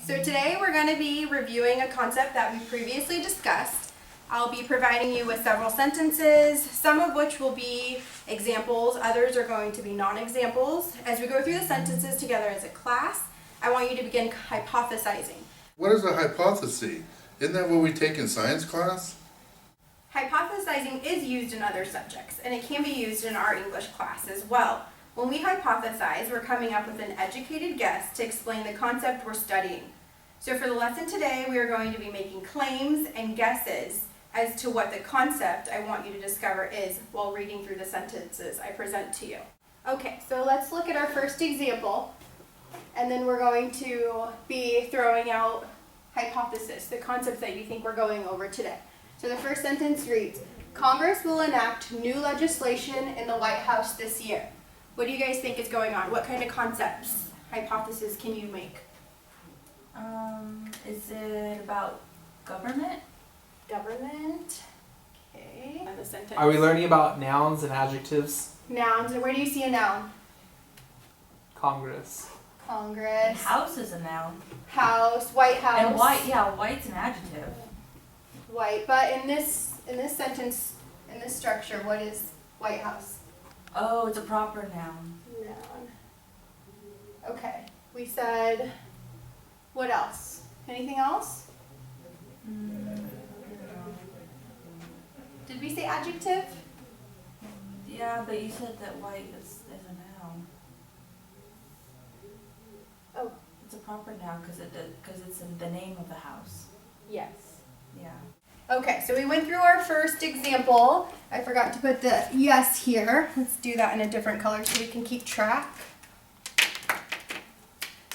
So today we're going to be reviewing a concept that we previously discussed. I'll be providing you with several sentences, some of which will be examples, others are going to be non-examples. As we go through the sentences together as a class, I want you to begin hypothesizing. What is a hypothesis? Isn't that what we take in science class? Hypothesizing is used in other subjects, and it can be used in our English class as well. When we hypothesize, we're coming up with an educated guess to explain the concept we're studying. So for the lesson today, we are going to be making claims and guesses as to what the concept I want you to discover is while reading through the sentences I present to you. Okay, so let's look at our first example, and then we're going to be throwing out hypothesis, the concepts that you think we're going over today. So the first sentence reads, Congress will enact new legislation in the White House this year. What do you guys think is going on? What kind of concepts, hypothesis can you make? Is it about government? Government. Okay. And the sentence. Are we learning about nouns and adjectives? Nouns. And where do you see a noun? Congress. Congress. House is a noun. House. White House. And white, yeah, white's an adjective. White. But in this sentence, in this structure, what is White House? Oh, it's a proper noun. Noun. Okay. We said, what else? Anything else? Did we say adjective? Yeah, but you said that white is a noun. Oh. It's a proper noun because it's in the name of the house. Yes. Yeah. Okay, so we went through our first example. I forgot to put the yes here. Let's do that in a different color so we can keep track.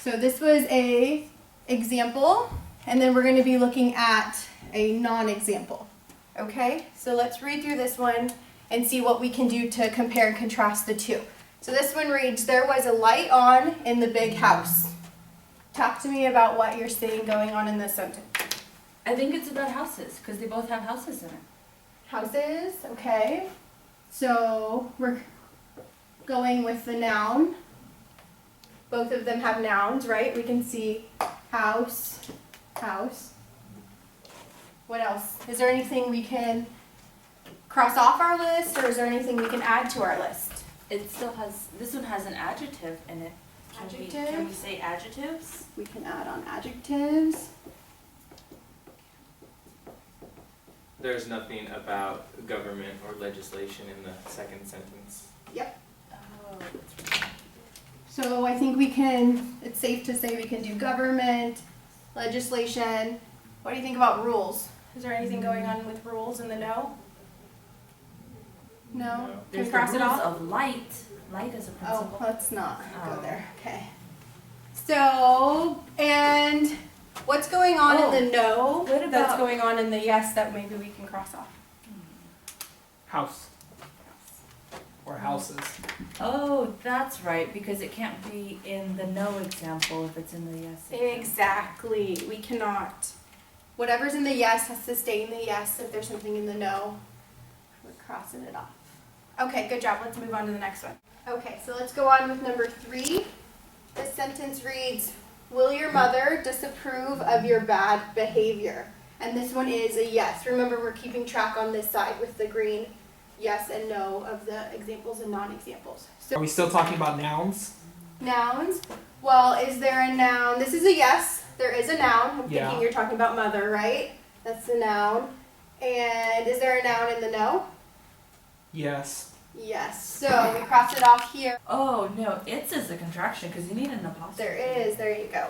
So this was a example, and then we're going to be looking at a non-example. Okay, so let's read through this one and see what we can do to compare and contrast the two. So this one reads, there was a light on in the big house. Talk to me about what you're seeing going on in this sentence. I think it's about houses because they both have houses in it. Houses, okay. So we're going with the noun. Both of them have nouns, right? We can see house, house. What else? Is there anything we can cross off our list, or is there anything we can add to our list? It still has, this one has an adjective in it. Can we say adjectives? We can add on adjectives. There's nothing about government or legislation in the second sentence. Yep. Oh, So I think it's safe to say we can do government, legislation. What do you think about rules? Is there anything going on with rules in the no? No? Can There's we the cross it rules off? of light. Light is a principle. Oh, let's not go Oh. there. Okay. So, and what's going on in the no What that's about- going on in the yes that maybe we can cross off? House. Or houses. Oh, that's right, because it can't be in the no example if it's in the yes example. Exactly. We cannot. Whatever's in the yes has to stay in the yes. If there's something in the no, we're crossing it off. Okay, good job. Let's move on to the next one. Okay, so let's go on with number 3. This sentence reads, will your mother disapprove of your bad behavior? And this one is a yes. Remember, we're keeping track on this side with the green yes and no of the examples and non-examples. So Are we still talking about nouns? nouns. Well, is there a noun? This is a yes. There is a noun. I'm Yeah. thinking you're talking about mother, right? That's the noun. And is there a noun in the no? Yes. Yes. So we cross it off here. Oh, no, it's is a contraction because you need an apostrophe. There is. There you go.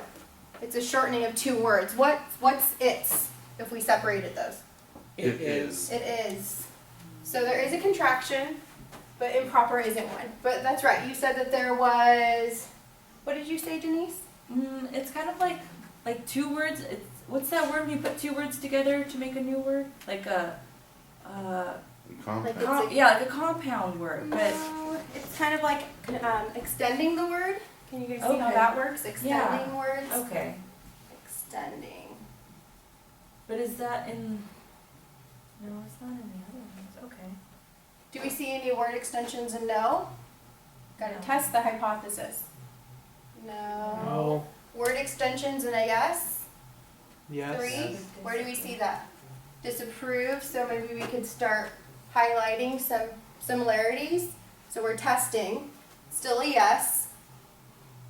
It's a shortening of 2 words. What's its if we separated those? It is. It is. So there is a contraction, but improper isn't one. But that's right. You said that there was, what did you say, Denise? It's kind of like 2 words. What's that word when you put 2 words together to make a new word? Like a Compound. Like like a compound word. But No, it's kind of like extending the word. Can you guys see how Okay. that works? Extending Yeah. words. okay, Extending. but is that in? No, it's not in the other ones. Okay. Do we see any word extensions in no? Got to No. test the hypothesis. No. No. Word extensions and a yes. Yes. 3. Where do we see that? Disapprove, so maybe we could start highlighting some similarities. So we're testing, still a yes.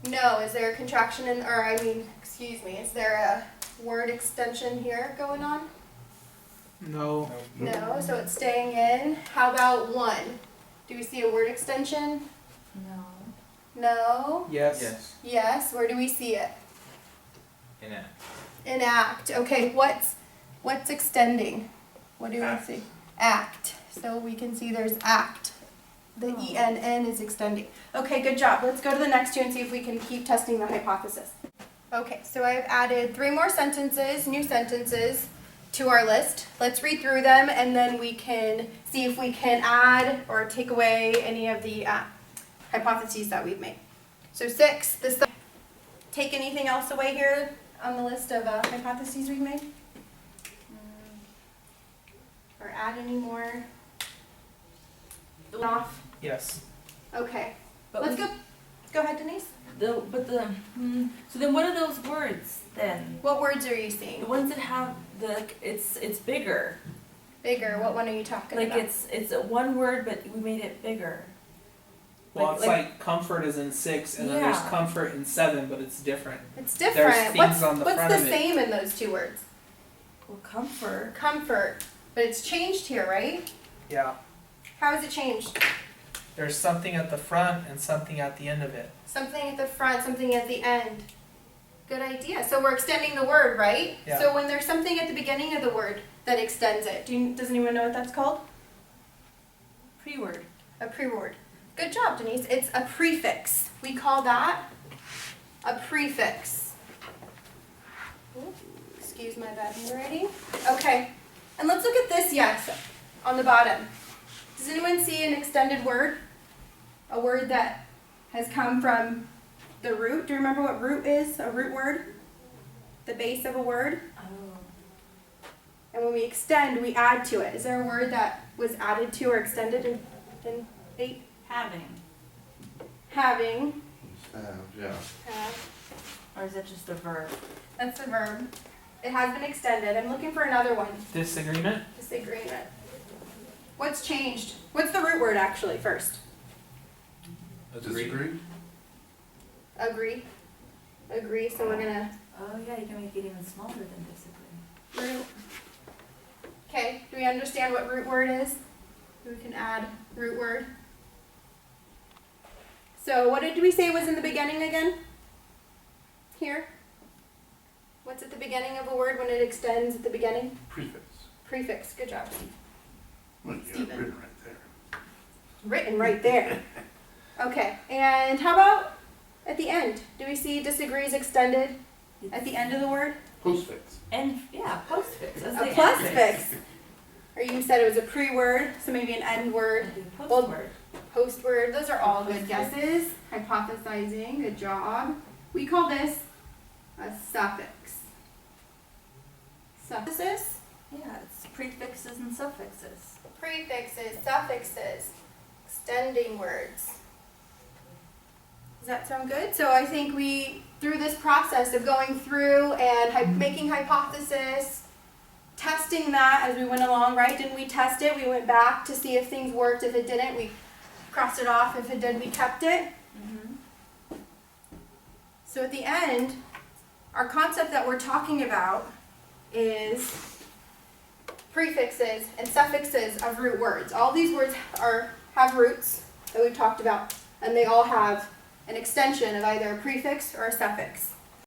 No, is there a contraction in, or I mean, excuse me, is there a word extension here going on? No. No, so it's staying in. How about 1? Do we see a word extension? No. No. Yes. Yes. Yes, where do we see it? Enact. Enact. Okay, what's extending? What do we Act. see? Act. So we can see there's act. The Oh. ENN is extending. Okay, good job. Let's go to the next 2 and see if we can keep testing the hypothesis. Okay, so I've added 3 more sentences, new sentences, to our list. Let's read through them and then we can see if we can add or take away any of the hypotheses that we've made. So 6, take anything else away here on the list of hypotheses we've made? Or add any more? Off? Yes. Okay. But Let's go. Go ahead, Denise. So then what are those words then? What words are you The seeing? ones that have it's bigger. Bigger. What one are you talking Like about? it's one word but we made it bigger. Well, Like- it's like comfort is in 6, and then there's Yeah. comfort in 7, but it's different. It's different. There's What's things on the what's front the of it. same in those 2 words? Well, comfort. Comfort. But it's changed here, right? Yeah. How has it changed? There's something at the front and something at the end of it. Something at the front, something at the end. Good idea. So we're extending the word, right? Yeah. So when there's something at the beginning of the word that extends it, does anyone know what that's called? Pre-word. A pre-word. Good job, Denise. It's a prefix. We call that a prefix. Ooh, excuse my bad handwriting. Okay. And let's look at this yes on the bottom. Does anyone see an extended word? A word that has come from the root? Do you remember what root is? A root word? The base of a word? Oh. And when we extend, we add to it. Is there a word that was added to or extended in 8? Having. Having. Yeah. Have. Or is that just a verb? That's the verb. It has been extended. I'm looking for another one. Disagreement? Disagreement. What's changed? What's the root word actually first? Disagree? Agree. Agree, so we're gonna Oh yeah, you can make it even smaller than disagree. root. Okay, do we understand what root word is? We can add root word. So what did we say was in the beginning again? Here? What's at the beginning of a word when it extends at the beginning? Prefix. Prefix. Good job. Well, you got it Steven. written right there. Written right there. Okay, and how about at the end? Do we see disagrees extended at the end of the word? Postfix. And yeah, postfix. That's A the plus end fix. Or you said it was a pre-word, so maybe an end word, And do Well, postword. post word. Those are all good guesses. Hypothesizing, good job. We call this a suffix. Suffixes, Yeah, it's prefixes and suffixes. prefixes, suffixes, extending words. Does that sound good? So I think we, through this process of going through and making hypothesis, testing that as we went along, right? Didn't we test it? We went back to see if things worked. If it didn't, we crossed it off. If it did, we kept it. Mm-hmm. So at the end, our concept that we're talking about is prefixes and suffixes of root words. All these words have roots that we've talked about, and they all have an extension of either a prefix or a suffix.